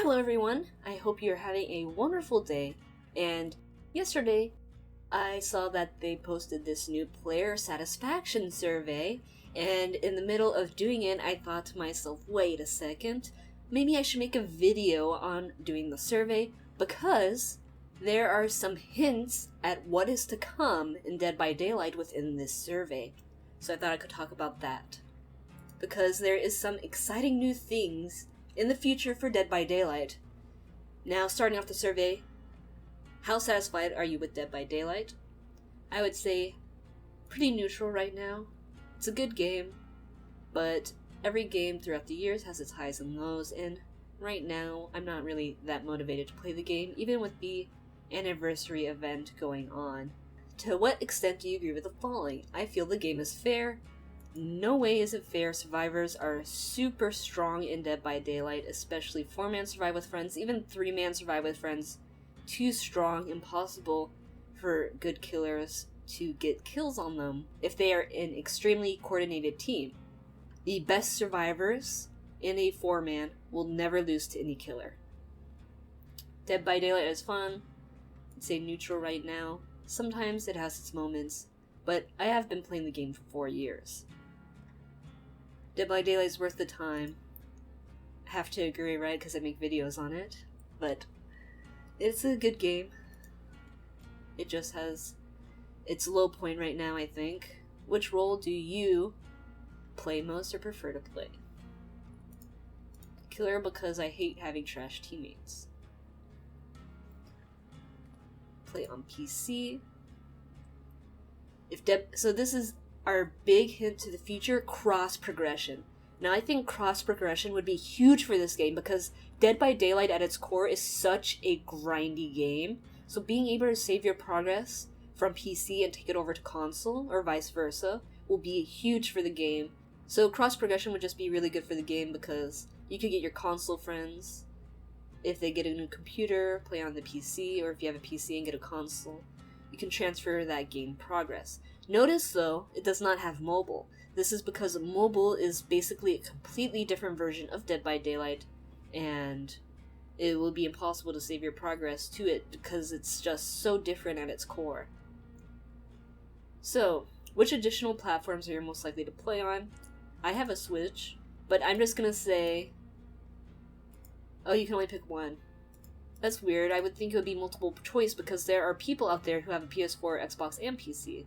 Hello everyone, I hope you're having a wonderful day, and yesterday I saw that they posted this new player satisfaction survey, and in the middle of doing it I thought to myself, wait a second, maybe I should make a video on doing the survey because there are some hints at what is to come in Dead by Daylight within this survey, so I thought I could talk about that. Because there is some exciting new things in the future for Dead by Daylight. Now, starting off the survey, how satisfied are you with Dead by Daylight? I would say pretty neutral right now. It's a good game, but every game throughout the years has its highs and lows, and right now I'm not really that motivated to play the game, even with the anniversary event going on. To what extent do you agree with the following? I feel the game is fair. No way is it fair. Survivors are super strong in Dead by Daylight, especially 4-man survive with friends, even 3-man survive with friends. Too strong, impossible for good killers to get kills on them if they are an extremely coordinated team. The best survivors in a 4-man will never lose to any killer. Dead by Daylight is fun. I'd say neutral right now. Sometimes it has its moments, but I have been playing the game for 4 years. Dead by Daylight is worth the time. I have to agree, right? Because I make videos on it. But it's a good game. It just has its low point right now, I think. Which role do you play most or prefer to play? Killer, because I hate having trash teammates. Play on PC. So this is our big hint to the future, cross progression. Now I think cross progression would be huge for this game because Dead by Daylight at its core is such a grindy game. So being able to save your progress from PC and take it over to console or vice versa will be huge for the game. So cross progression would just be really good for the game because you could get your console friends if they get a new computer, play on the PC, or if you have a PC and get a console, you can transfer that game progress. Notice, though, it does not have mobile. This is because mobile is basically a completely different version of Dead by Daylight, and it will be impossible to save your progress to it because it's just so different at its core. So, which additional platforms are you most likely to play on? I have a Switch, but I'm just gonna say... Oh, you can only pick one. That's weird. I would think it would be multiple choice because there are people out there who have a PS4, Xbox, and PC.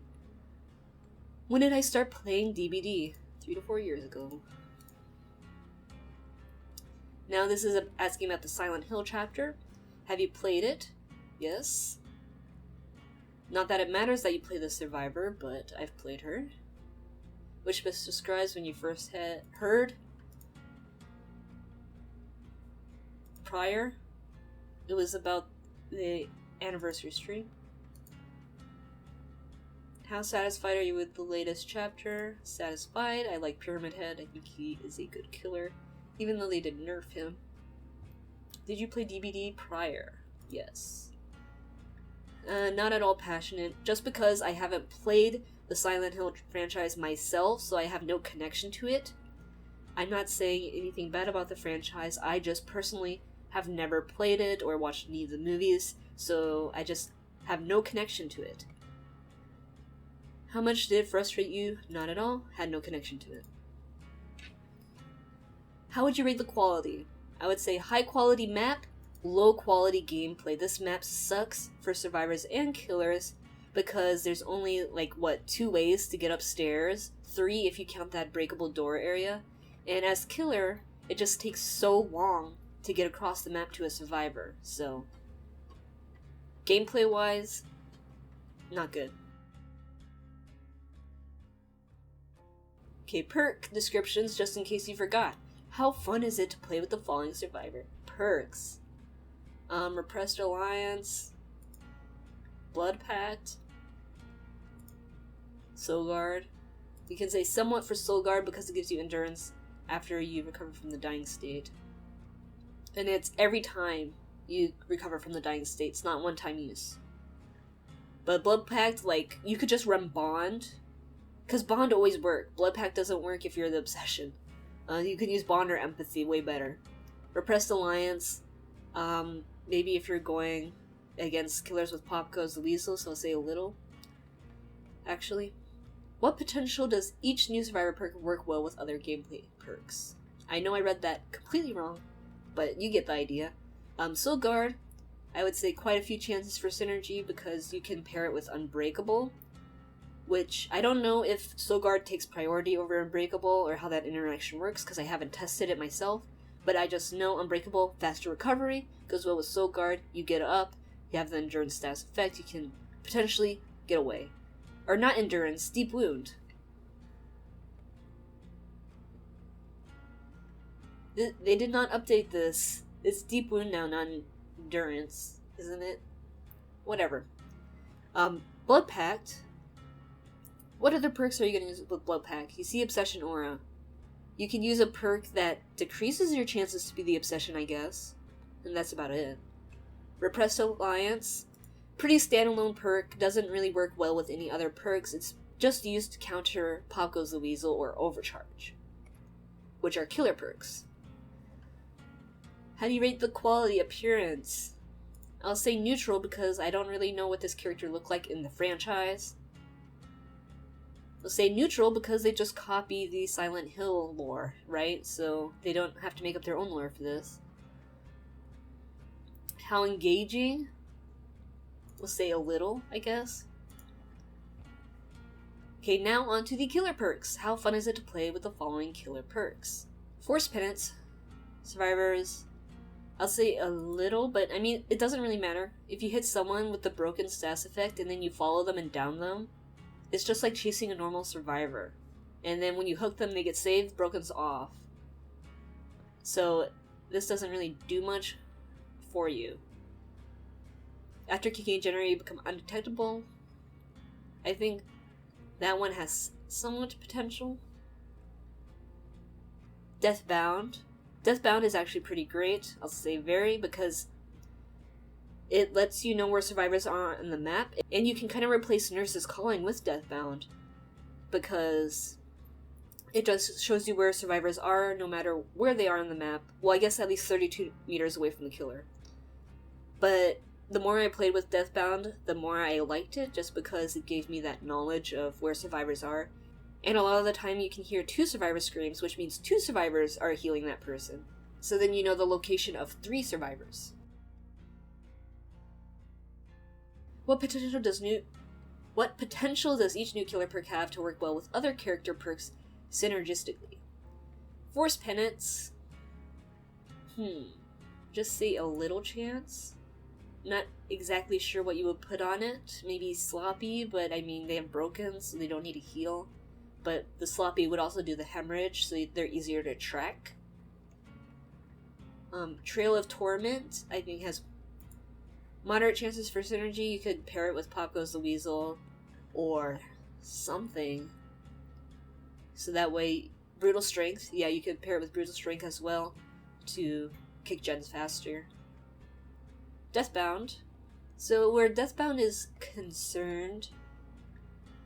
When did I start playing DBD? 3 to 4 years ago. Now this is asking about the Silent Hill chapter. Have you played it? Yes. Not that it matters that you play the survivor, but I've played her. Which best describes when you first heard? Prior. It was about the anniversary stream. How satisfied are you with the latest chapter? Satisfied. I like Pyramid Head. I think he is a good killer, even though they did nerf him. Did you play DBD prior? Yes. Not at all passionate. Just because I haven't played the Silent Hill franchise myself, so I have no connection to it. I'm not saying anything bad about the franchise. I just personally have never played it or watched any of the movies, so I just have no connection to it. How much did it frustrate you? Not at all. Had no connection to it. How would you rate the quality? I would say high quality map, low quality gameplay. This map sucks for survivors and killers because there's only 2 ways to get upstairs, 3 if you count that breakable door area, and as killer it just takes so long to get across the map to a survivor. So gameplay wise, not good. Okay, perk descriptions, just in case you forgot. How fun is it to play with the following survivor? Perks. Repressed Alliance, Blood Pact, Soul Guard. You can say somewhat for Soul Guard because it gives you endurance after you recover from the dying state. And it's every time you recover from the dying state, it's not one-time use. But Blood Pact, you could just run Bond, because Bond always works. Blood Pact doesn't work if you're the Obsession. You can use Bond or Empathy way better. Repressed Alliance, Maybe if you're going against killers with Pop Goes the Weasel, so I'll say a little. Actually, what potential does each new survivor perk work well with other gameplay perks? I know I read that completely wrong, but you get the idea. Soul Guard, I would say quite a few chances for synergy because you can pair it with Unbreakable, which I don't know if Soul Guard takes priority over Unbreakable or how that interaction works because I haven't tested it myself, but I just know Unbreakable, faster recovery, goes well with Soul Guard, you get up, you have the Endurance status effect, you can potentially get away. Or not Endurance, Deep Wound. They did not update this. It's Deep Wound now, not Endurance, isn't it? Whatever. Blood Pact. What other perks are you going to use with Blood Pact? You see Obsession Aura. You can use a perk that decreases your chances to be the Obsession, I guess. And that's about it. Repressed Alliance. Pretty standalone perk. Doesn't really work well with any other perks. It's just used to counter Pop Goes the Weasel or Overcharge, which are killer perks. How do you rate the quality appearance? I'll say neutral because I don't really know what this character looked like in the franchise. I'll say neutral because they just copy the Silent Hill lore, right? So they don't have to make up their own lore for this. How engaging? We'll say a little, I guess. Okay, now on to the killer perks. How fun is it to play with the following killer perks? Force Penance, Survivors, I'll say a little, but I mean, it doesn't really matter. If you hit someone with the broken status effect and then you follow them and down them, it's just like chasing a normal survivor. And then when you hook them, they get saved, broken's off. So this doesn't really do much for you. After kicking a generator, you become undetectable. I think that one has somewhat potential. Deathbound. Deathbound is actually pretty great. I'll say very, because it lets you know where survivors are on the map, and you can kind of replace Nurse's Calling with Deathbound, because it just shows you where survivors are no matter where they are on the map. Well, I guess at least 32 meters away from the killer. But the more I played with Deathbound, the more I liked it, just because it gave me that knowledge of where survivors are. And a lot of the time you can hear 2 survivor screams, which means 2 survivors are healing that person. So then you know the location of 3 survivors. What potential does each new killer perk have to work well with other character perks synergistically? Force Penance. Just say a little chance. Not exactly sure what you would put on it. Maybe Sloppy, but I mean, they have broken, so they don't need to heal. But the Sloppy would also do the hemorrhage, so they're easier to track. Trail of Torment, I think, has moderate chances for synergy. You could pair it with Pop Goes the Weasel, or something. So that way, Brutal Strength, yeah, you could pair it with Brutal Strength as well, to kick gens faster. Deathbound. So where Deathbound is concerned,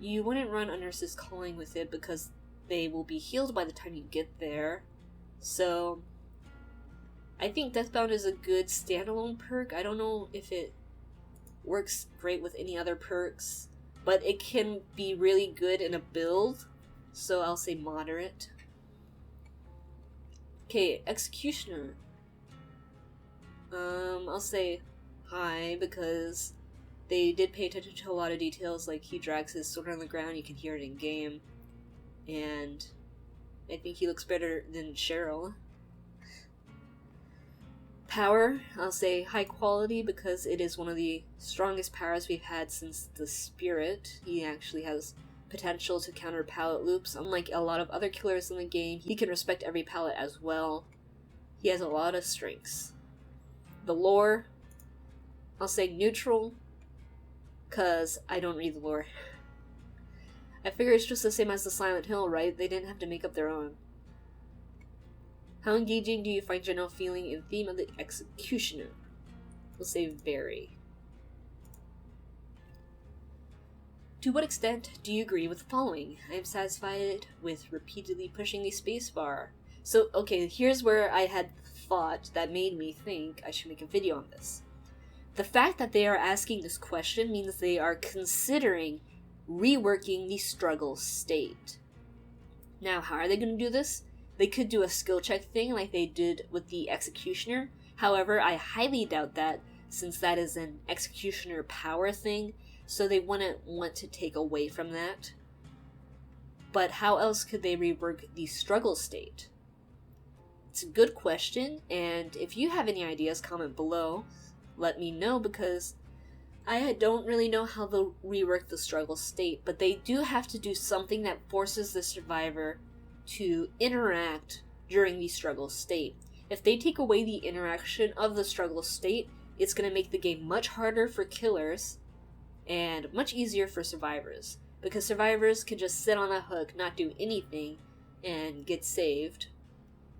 you wouldn't run a Nurse's Calling with it because they will be healed by the time you get there. So I think Deathbound is a good standalone perk. I don't know if it works great with any other perks, but it can be really good in a build, so I'll say moderate. Okay, Executioner. I'll say high because they did pay attention to a lot of details, like he drags his sword on the ground, you can hear it in game, and I think he looks better than Cheryl. Power, I'll say high quality because it is one of the strongest powers we've had since the Spirit. He actually has potential to counter pallet loops. Unlike a lot of other killers in the game, he can respect every pallet as well. He has a lot of strengths. The lore, I'll say neutral, because I don't read the lore. I figure it's just the same as the Silent Hill, right? They didn't have to make up their own. How engaging do you find general feeling and theme of the Executioner? We'll say very. To what extent do you agree with the following? I am satisfied with repeatedly pushing the spacebar. So, okay, here's where I had thought that made me think I should make a video on this. The fact that they are asking this question means they are considering reworking the struggle state. Now, how are they going to do this? They could do a skill check thing like they did with the Executioner. However, I highly doubt that, since that is an Executioner power thing, so they wouldn't want to take away from that. But how else could they rework the struggle state? It's a good question, and if you have any ideas, comment below. Let me know, because I don't really know how they'll rework the struggle state, but they do have to do something that forces the survivor to interact during the struggle state. If they take away the interaction of the struggle state, it's going to make the game much harder for killers and much easier for survivors, because survivors can just sit on a hook, not do anything, and get saved,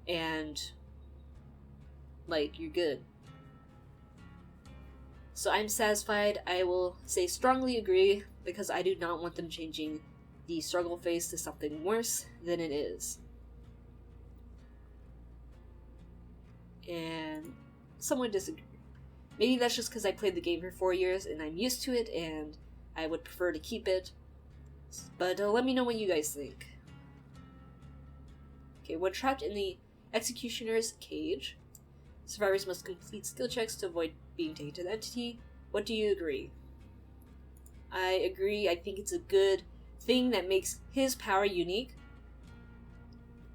and you're good. So I'm satisfied. I will say strongly agree, because I do not want them changing the struggle phase to something worse than it is. And someone disagree. Maybe that's just because I played the game for 4 years and I'm used to it and I would prefer to keep it. But let me know what you guys think. Okay, when trapped in the Executioner's cage, survivors must complete skill checks to avoid being taken to the entity. What do you agree? I agree. I think it's a good thing that makes his power unique.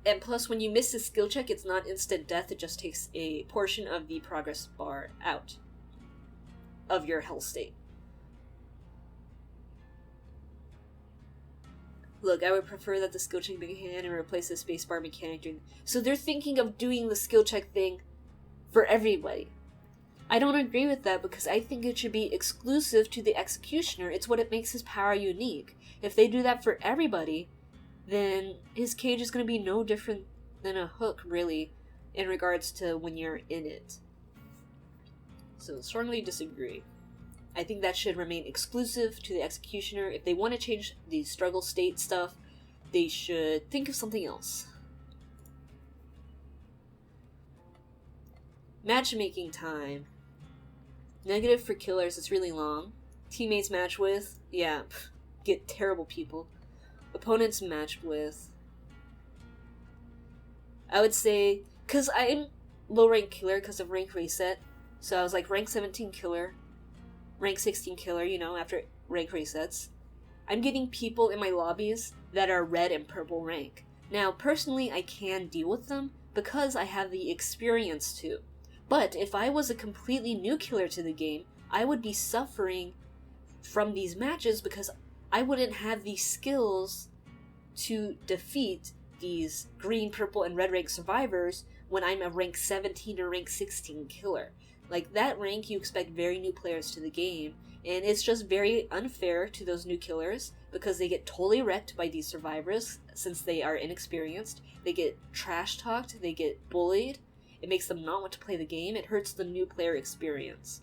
And plus, when you miss a skill check, it's not instant death. It just takes a portion of the progress bar out of your health state. Look, I would prefer that the skill check be hand and replace the spacebar mechanic during... So they're thinking of doing the skill check thing for everybody. I don't agree with that, because I think it should be exclusive to the Executioner. It's what it makes his power unique. If they do that for everybody, then his cage is going to be no different than a hook, really, in regards to when you're in it. So, strongly disagree. I think that should remain exclusive to the Executioner. If they want to change the struggle state stuff, they should think of something else. Matchmaking time. Negative for killers, it's really long. Teammates match with, yeah, get terrible people. Opponents matched with, I would say, because I'm low rank killer because of rank reset, so I was like rank 17 killer, rank 16 killer, after rank resets. I'm getting people in my lobbies that are red and purple rank. Now, personally, I can deal with them because I have the experience to. But if I was a completely new killer to the game, I would be suffering from these matches because I wouldn't have the skills to defeat these green, purple, and red rank survivors when I'm a rank 17 or rank 16 killer. Like, that rank, you expect very new players to the game, and it's just very unfair to those new killers because they get totally wrecked by these survivors since they are inexperienced. They get trash talked, they get bullied. It makes them not want to play the game. It hurts the new player experience.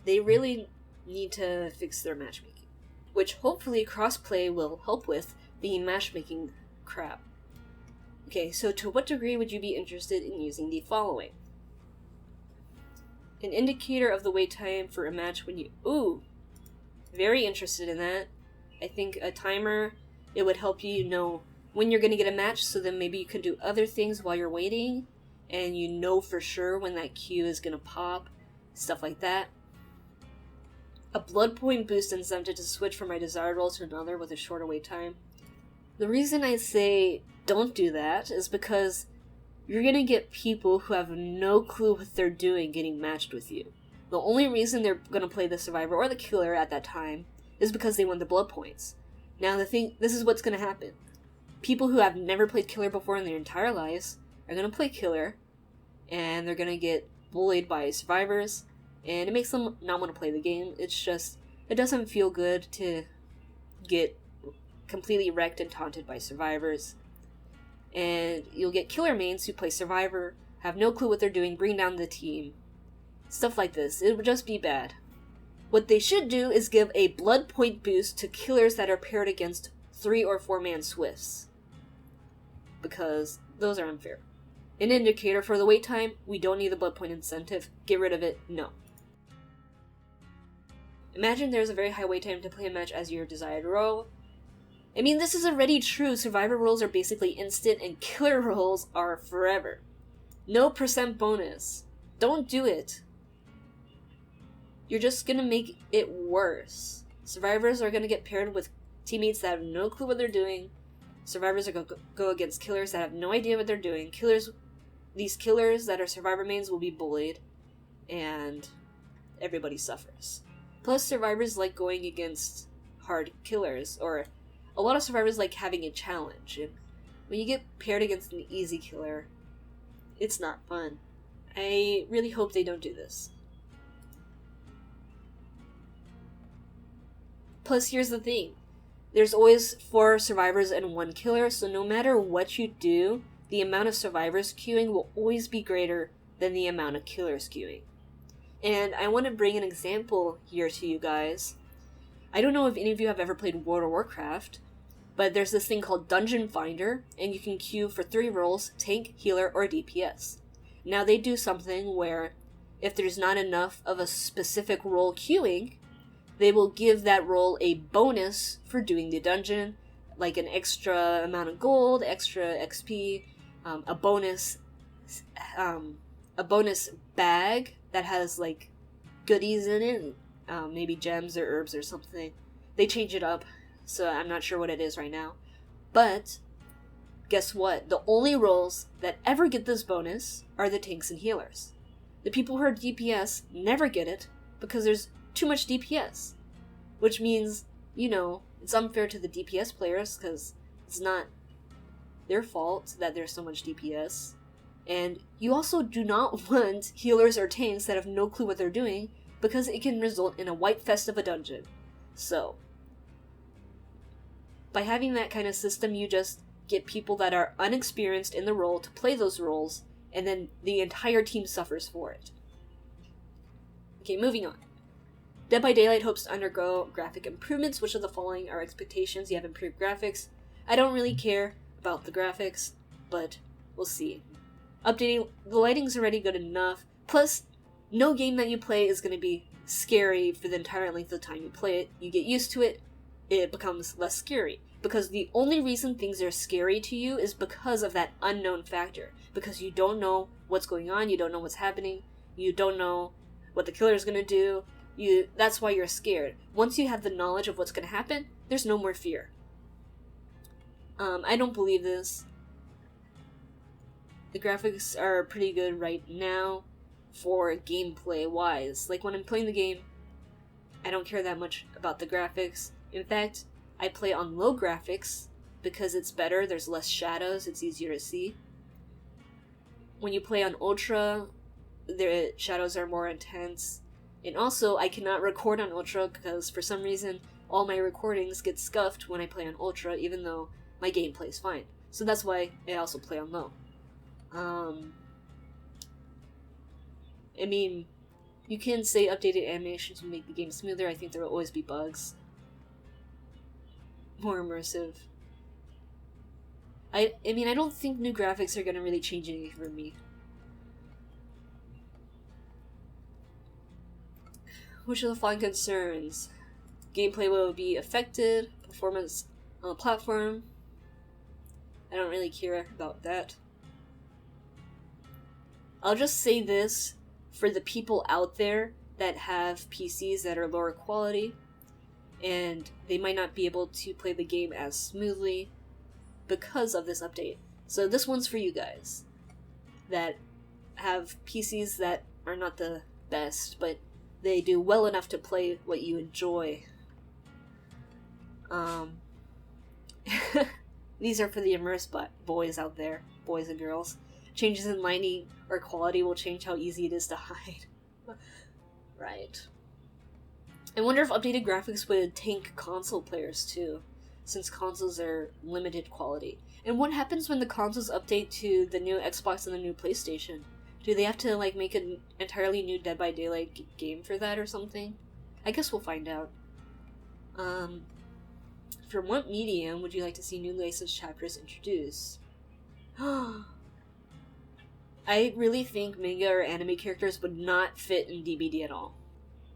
They really need to fix their matchmaking, which hopefully crossplay will help with the matchmaking crap. Okay, so to what degree would you be interested in using the following? An indicator of the wait time for a match when you... Ooh! Very interested in that. I think a timer, it would help you know when you're going to get a match, so then maybe you can do other things while you're waiting, and you know for sure when that queue is going to pop, stuff like that. A blood point boost incentive to switch from my desired role to another with a shorter wait time. The reason I say don't do that is because you're going to get people who have no clue what they're doing getting matched with you. The only reason they're going to play the survivor or the killer at that time is because they won the blood points. Now this is what's going to happen. People who have never played killer before in their entire lives are going to play killer, and they're going to get bullied by survivors, and it makes them not want to play the game. It's just, it doesn't feel good to get completely wrecked and taunted by survivors. And you'll get killer mains who play survivor, have no clue what they're doing, bring down the team. Stuff like this. It would just be bad. What they should do is give a blood point boost to killers that are paired against 3 or 4 man swifts, because those are unfair. An indicator for the wait time, we don't need the blood point incentive. Get rid of it, no. Imagine there's a very high wait time to play a match as your desired role. I mean, this is already true. Survivor roles are basically instant and killer roles are forever. No percent bonus. Don't do it. You're just gonna make it worse. Survivors are gonna get paired with teammates that have no clue what they're doing. Survivors are gonna go against killers that have no idea what they're doing. These killers that are survivor mains will be bullied, and everybody suffers. Plus, survivors like going against hard killers, or a lot of survivors like having a challenge. And when you get paired against an easy killer, it's not fun. I really hope they don't do this. Plus, here's the thing. There's always 4 survivors and 1 killer, so no matter what you do, the amount of survivors queuing will always be greater than the amount of killers queuing. And I want to bring an example here to you guys. I don't know if any of you have ever played World of Warcraft, but there's this thing called Dungeon Finder, and you can queue for 3 roles: tank, healer, or DPS. Now they do something where if there's not enough of a specific role queuing, they will give that role a bonus for doing the dungeon, like an extra amount of gold, extra XP, a bonus bag that has like goodies in it, maybe gems or herbs or something. They change it up, so I'm not sure what it is right now. But guess what? The only roles that ever get this bonus are the tanks and healers. The people who are DPS never get it because there's too much DPS, which means, it's unfair to the DPS players because it's not their fault that there's so much DPS. And you also do not want healers or tanks that have no clue what they're doing because it can result in a white fest of a dungeon. So, by having that kind of system, you just get people that are unexperienced in the role to play those roles, and then the entire team suffers for it. Okay, moving on. Dead by Daylight hopes to undergo graphic improvements. Which of the following are expectations? You have improved graphics. I don't really care about the graphics, but we'll see. Updating, the lighting's already good enough. Plus, no game that you play is going to be scary for the entire length of the time you play it. You get used to it, it becomes less scary. Because the only reason things are scary to you is because of that unknown factor. Because you don't know what's going on, you don't know what's happening, you don't know what the killer's going to do. That's why you're scared. Once you have the knowledge of what's going to happen, there's no more fear. I don't believe this. The graphics are pretty good right now for gameplay wise. Like when I'm playing the game, I don't care that much about the graphics. In fact, I play on low graphics because it's better, there's less shadows, it's easier to see. When you play on Ultra, the shadows are more intense. And also, I cannot record on Ultra because for some reason, all my recordings get scuffed when I play on Ultra, even though my gameplay is fine. So that's why I also play on low. I mean, you can say updated animations will make the game smoother. I think there will always be bugs. More immersive. I mean, I don't think new graphics are going to really change anything for me. Which of the following concerns? Gameplay will be affected, performance on the platform. I don't really care about that. I'll just say this for the people out there that have PCs that are lower quality and they might not be able to play the game as smoothly because of this update. So this one's for you guys that have PCs that are not the best, but they do well enough to play what you enjoy. These are for the immersed boys out there, boys and girls. Changes in lighting or quality will change how easy it is to hide. Right. I wonder if updated graphics would tank console players too, since consoles are limited quality. And what happens when the consoles update to the new Xbox and the new PlayStation? Do they have to make an entirely new Dead by Daylight game for that or something? I guess we'll find out. From what medium would you like to see new licensed chapters introduced? I really think manga or anime characters would not fit in DBD at all.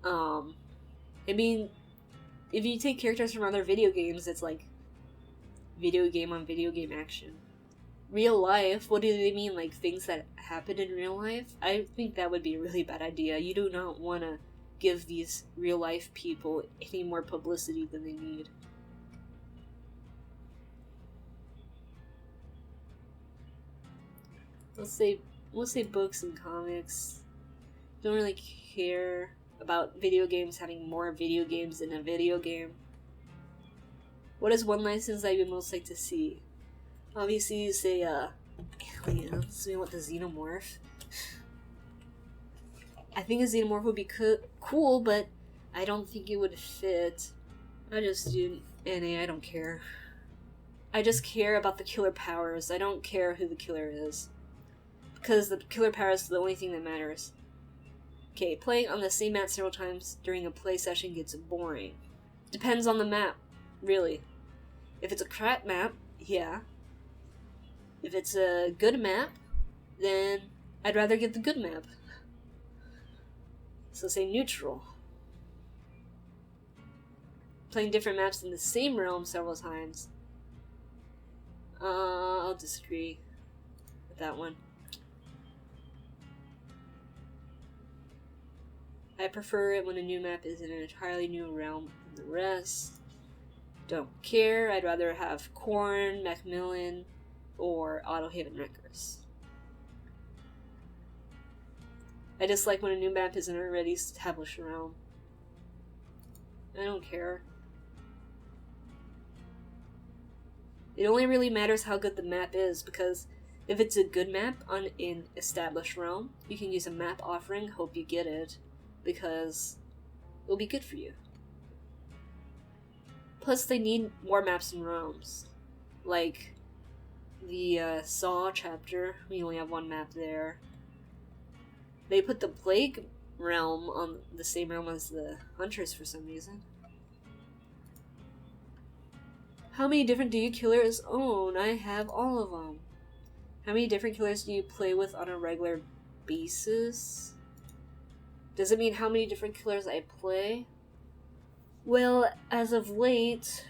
I mean, if you take characters from other video games, it's like video game on video game action. Real life, what do they mean? Like things that happen in real life? I think that would be a really bad idea. You do not want to give these real life people any more publicity than they need. Let's say books and comics. Don't really care about video games having more video games in a video game. What is one license I would most like to see? Obviously, you say, aliens. We want the xenomorph. I think a xenomorph would be cool, but I don't think it would fit. I just do NA, I don't care. I just care about the killer powers. I don't care who the killer is. Because the killer power is the only thing that matters. Okay, playing on the same map several times during a play session gets boring. Depends on the map, really. If it's a crap map, yeah. If it's a good map, then I'd rather get the good map. So say neutral. Playing different maps in the same realm several times. I'll disagree with that one. I prefer it when a new map is in an entirely new realm than the rest. Don't care, I'd rather have Korn, Macmillan, or Autohaven Wreckers. I dislike when a new map is in an already established realm. I don't care. It only really matters how good the map is, because if it's a good map on an established realm, you can use a map offering, hope you get it, because it'll be good for you. Plus, they need more maps and realms. Like the Saw chapter, we only have one map there. They put the Plague realm on the same realm as the Hunters for some reason. How many different do you killers own? I have all of them. How many different killers do you play with on a regular basis? Does it mean how many different killers I play? Well, as of late,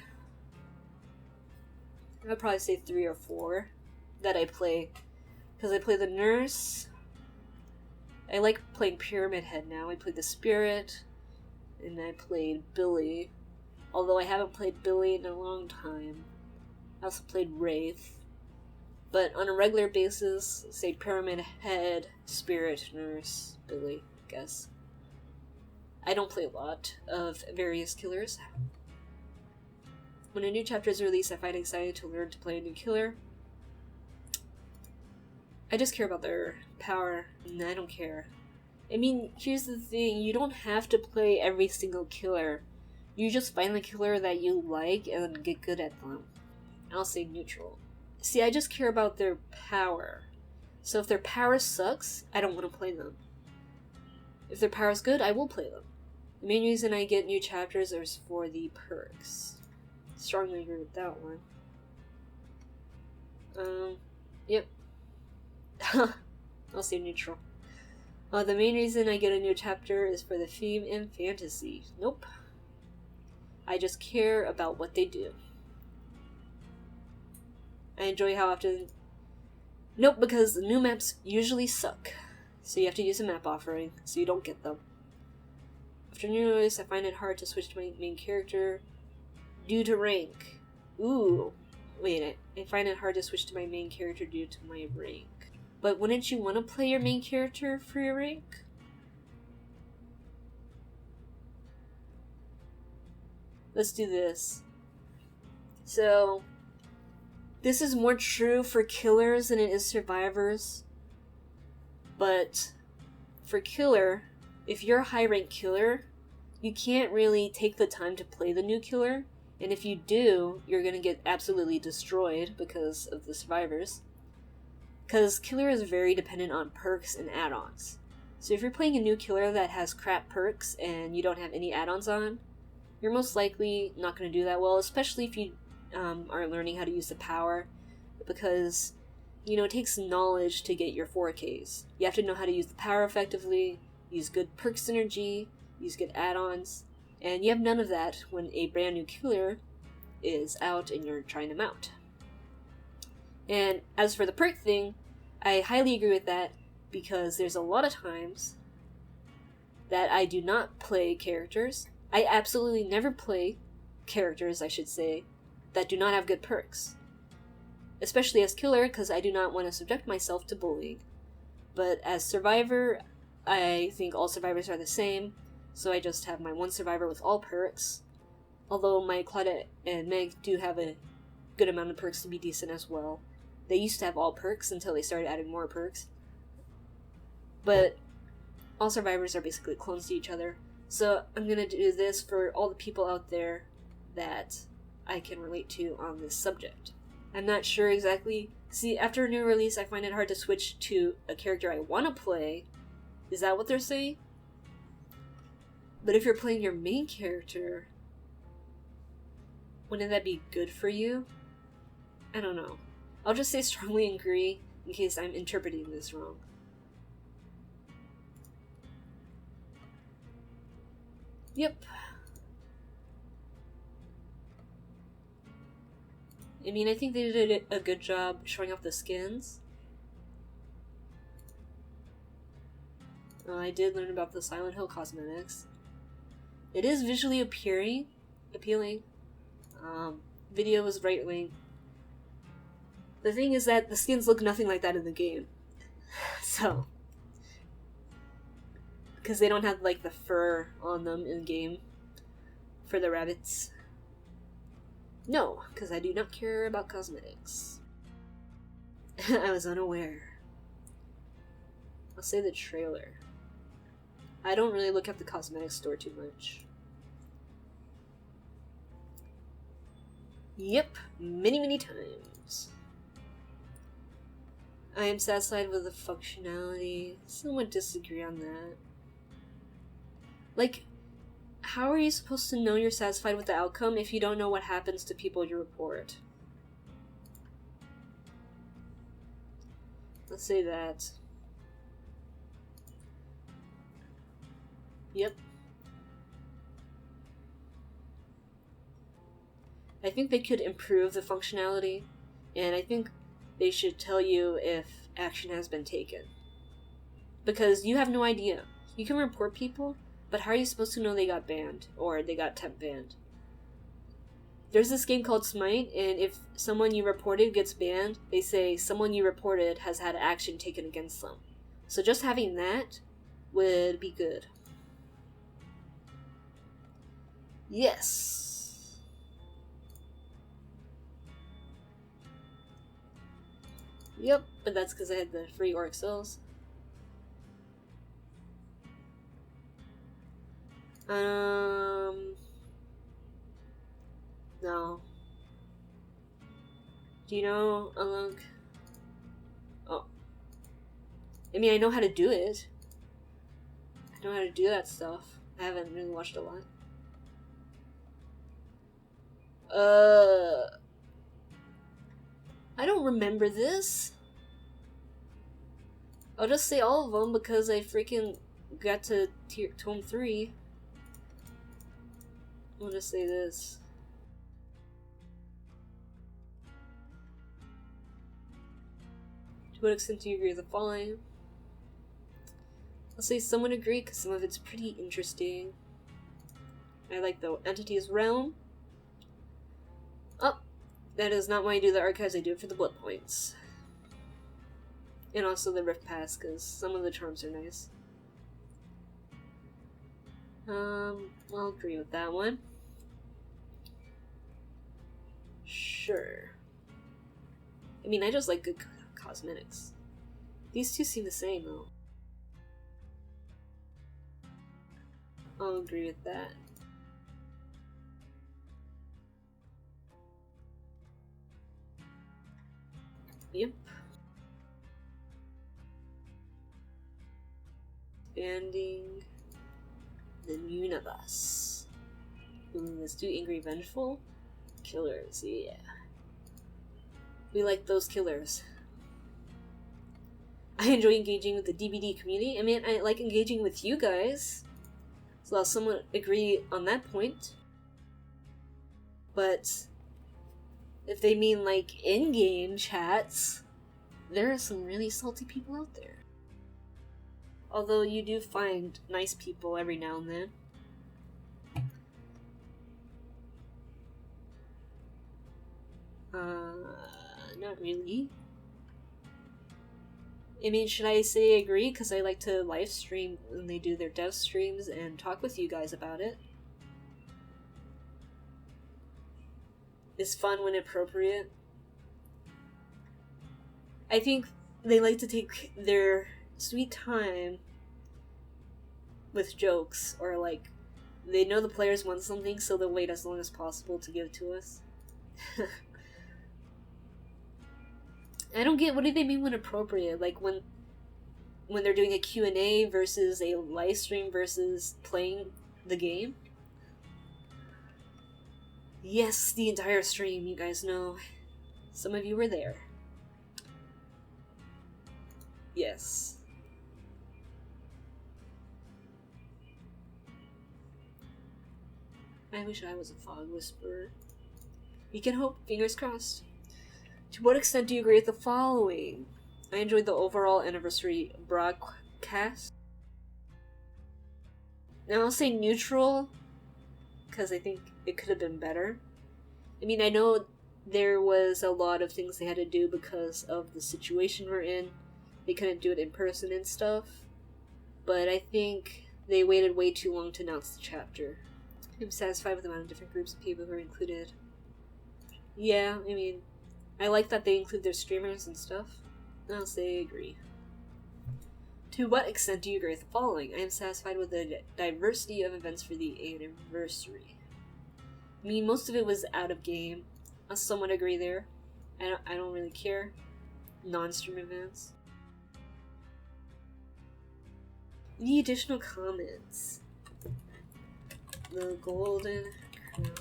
I'd probably say 3 or 4 that I play. Because I play the Nurse. I like playing Pyramid Head now. I played the Spirit. And I played Billy. Although I haven't played Billy in a long time. I also played Wraith. But on a regular basis, say Pyramid Head, Spirit, Nurse, Billy, I guess. I don't play a lot of various killers. When a new chapter is released, I find it exciting to learn to play a new killer. I just care about their power, and I don't care. I mean, here's the thing, you don't have to play every single killer. You just find the killer that you like and get good at them. I'll say neutral. See, I just care about their power. So if their power sucks, I don't want to play them. If their power is good, I will play them. The main reason I get new chapters is for the perks. Strongly agree with that one. Yep. I'll say neutral. The main reason I get a new chapter is for the theme and fantasy. Nope. I just care about what they do. I enjoy how often... Nope, because the new maps usually suck. So you have to use a map offering, so you don't get them. After new release, I find it hard to switch to my main character due to rank. Ooh. Wait, I find it hard to switch to my main character due to my rank. But wouldn't you want to play your main character for your rank? Let's do this. So, this is more true for killers than it is survivors. But for killer, if you're a high rank killer, you can't really take the time to play the new killer. And if you do, you're gonna get absolutely destroyed because of the survivors. Because killer is very dependent on perks and add-ons. So if you're playing a new killer that has crap perks and you don't have any add-ons on, you're most likely not going to do that well, especially if you are learning how to use the power, because it takes knowledge to get your 4Ks. You have to know how to use the power effectively, use good perk synergy, use good add-ons, and you have none of that when a brand new killer is out and you're trying to mount. And as for the perk thing, I highly agree with that, because there's a lot of times that I do not play characters. I absolutely never play characters, I should say, that do not have good perks. Especially as killer, because I do not want to subject myself to bullying. But as survivor, I think all survivors are the same, so I just have my one survivor with all perks. Although my Claudette and Meg do have a good amount of perks to be decent as well. They used to have all perks until they started adding more perks. But all survivors are basically clones to each other. So I'm going to do this for all the people out there that I can relate to on this subject. I'm not sure exactly. See, after a new release, I find it hard to switch to a character I want to play. Is that what they're saying? But if you're playing your main character, wouldn't that be good for you? I don't know. I'll just say strongly agree in case I'm interpreting this wrong. Yep. I mean, I think they did a good job showing off the skins. I did learn about the Silent Hill cosmetics. It is visually appealing. Video was right wing. The thing is that the skins look nothing like that in the game. So, because they don't have like the fur on them in game for the rabbits. No, because I do not care about cosmetics. I was unaware. I'll say the trailer. I don't really look at the cosmetics store too much. Yep, many times. I am satisfied with the functionality. Someone disagree on that. Like, how are you supposed to know you're satisfied with the outcome if you don't know what happens to people you report? Let's say that. Yep. I think they could improve the functionality, and I think they should tell you if action has been taken. Because you have no idea. You can report people, but how are you supposed to know they got banned, or they got temp banned? There's this game called Smite, and if someone you reported gets banned, they say someone you reported has had action taken against them. So just having that would be good. Yes. Yep, but that's because I had the free orc cells. No. Do you know Alunk? Oh. I mean, I know how to do it. I know how to do that stuff. I haven't really watched a lot. I don't remember this. I'll just say all of them because I freaking got to Tome 3. I'll just say this. To what extent do you agree with the following? I'll say someone agree because some of it's pretty interesting. I like the Entity's Realm. Oh, that is not why I do the archives, I do it for the blood points. And also the Rift Pass, because some of the charms are nice. I'll agree with that one. Sure. I mean, I just like good cosmetics. These two seem the same, though. I'll agree with that. Yep. Expanding the universe. Ooh, let's do Angry Vengeful. Killers, yeah. We like those killers. I enjoy engaging with the DVD community. I mean, I like engaging with you guys. So I'll somewhat agree on that point. But if they mean like in-game chats, there are some really salty people out there. Although you do find nice people every now and then. Not really. I mean, should I say agree? Because I like to live stream when they do their dev streams and talk with you guys about it. It's fun when appropriate. I think they like to take their sweet time with jokes, or like, they know the players want something, so they'll wait as long as possible to give it to us. I don't get, what do they mean when appropriate? Like when they're doing a Q&A versus a live stream versus playing the game? Yes, the entire stream, you guys know. Some of you were there. Yes. I wish I was a fog whisperer. We can hope, fingers crossed. To what extent do you agree with the following? I enjoyed the overall anniversary broadcast. Now I'll say neutral, because I think it could have been better. I mean, I know there was a lot of things they had to do because of the situation we're in. They couldn't do it in person and stuff. But I think they waited way too long to announce the chapter. I'm satisfied with the amount of different groups of people who are included. Yeah, I mean, I like that they include their streamers and stuff. I'll say agree. To what extent do you agree with the following? I am satisfied with the diversity of events for the anniversary. I mean, most of it was out of game. I'll somewhat agree there. I don't really care. Non-stream events. Any additional comments? The Golden Crown.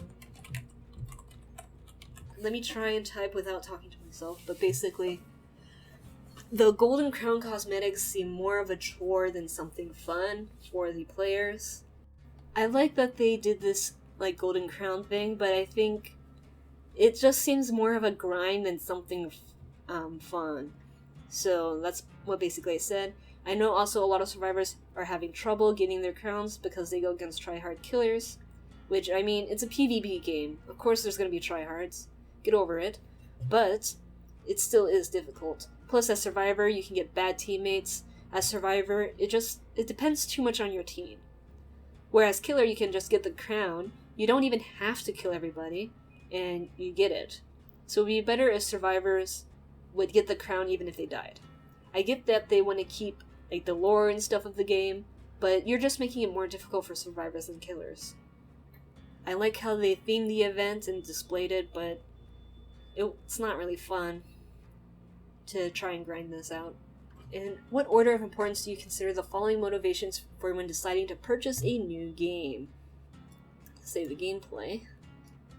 Let me try and type without talking to myself, but basically, the Golden Crown cosmetics seem more of a chore than something fun for the players. I like that they did this, like, Golden Crown thing, but I think it just seems more of a grind than something fun. So that's what basically I said. I know also a lot of survivors are having trouble getting their crowns because they go against tryhard killers, which, I mean, it's a PvP game. Of course there's going to be tryhards. Get over it. But it still is difficult. Plus, as Survivor, you can get bad teammates. As Survivor, it depends too much on your team. Whereas Killer, you can just get the crown. You don't even have to kill everybody, and you get it. So it would be better if Survivors would get the crown even if they died. I get that they want to keep like the lore and stuff of the game, but you're just making it more difficult for Survivors than Killers. I like how they themed the event and displayed it, but it's not really fun to try and grind this out. In what order of importance do you consider the following motivations for when deciding to purchase a new game? Say the gameplay.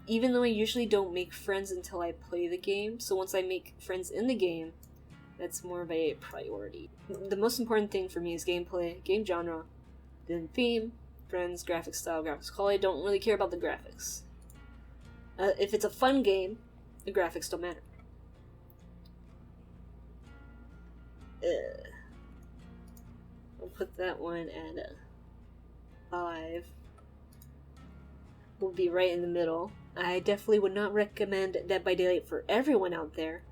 Even though I usually don't make friends until I play the game, so once I make friends in the game, that's more of a priority. The most important thing for me is gameplay, game genre, then theme, friends, graphics style, graphics quality. I don't really care about the graphics. If it's a fun game, the graphics don't matter. I'll put that one at 5. We'll be right in the middle. I definitely would not recommend Dead by Daylight for everyone out there,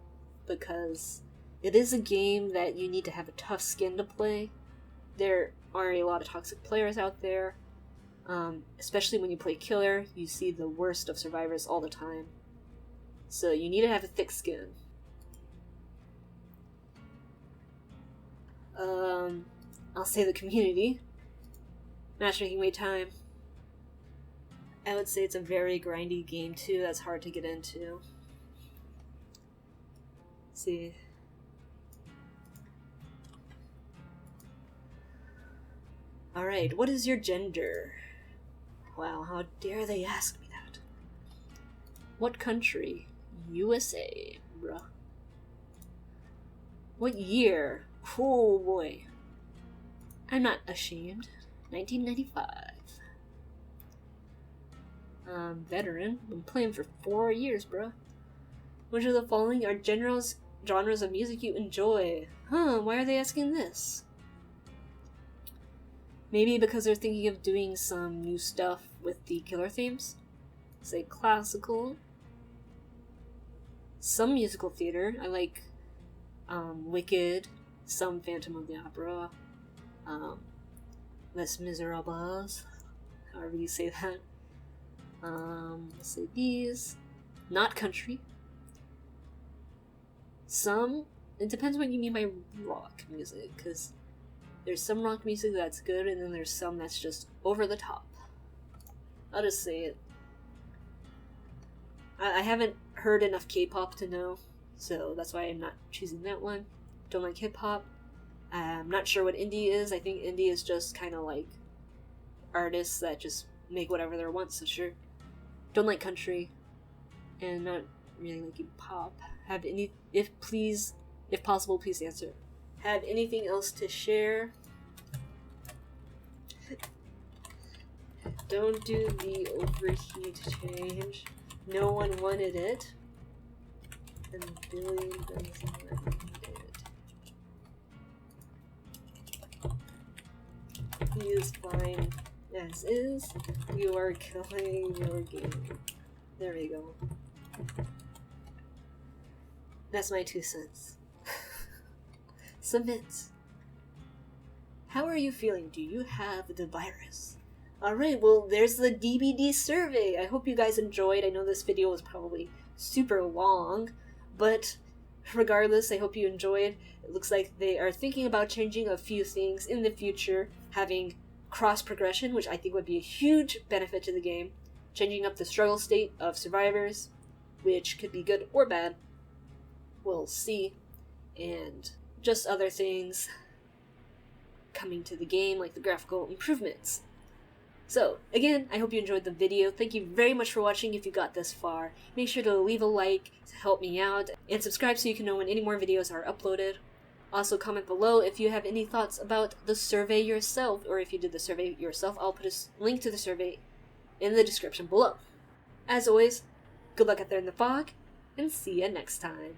because it is a game that you need to have a tough skin to play. There are a lot of toxic players out there, especially when you play Killer. You see the worst of survivors all the time. So you need to have a thick skin. I'll say the community. Matchmaking wait time. I would say it's a very grindy game too, that's hard to get into. Let's see. Alright, what is your gender? Wow, how dare they ask me that? What country? USA, bruh. What year? Oh boy. I'm not ashamed. 1995. Veteran. Been playing for 4 years, bruh. Which of the following are genres of music you enjoy? Why are they asking this? Maybe because they're thinking of doing some new stuff with the killer themes? Say classical. Some musical theater. I like Wicked, some Phantom of the Opera, Les Miserables, however you say that. Let's say these. Not country. Some, it depends what you mean by rock music, because there's some rock music that's good, and then there's some that's just over the top. I'll just say it. I haven't heard enough K-pop to know, so that's why I'm not choosing that one. Don't like hip-hop. I'm not sure what indie is. I think indie is just kind of like artists that just make whatever they want, so sure. Don't like country, and not really liking pop. Have any, if possible, please answer. Have anything else to share? Don't do the overheat change. No one wanted it. And Billy doesn't need it. He is fine as is. You are killing your game. There we go. That's my 2 cents. Submit. How are you feeling? Do you have the virus? Alright, well, there's the DBD survey. I hope you guys enjoyed. I know this video was probably super long, but regardless, I hope you enjoyed. It looks like they are thinking about changing a few things in the future, having cross-progression, which I think would be a huge benefit to the game, changing up the struggle state of survivors, which could be good or bad. We'll see. And just other things coming to the game, like the graphical improvements. So, again, I hope you enjoyed the video. Thank you very much for watching if you got this far. Make sure to leave a like to help me out, and subscribe so you can know when any more videos are uploaded. Also, comment below if you have any thoughts about the survey yourself, or if you did the survey yourself. I'll put a link to the survey in the description below. As always, good luck out there in the fog, and see ya next time.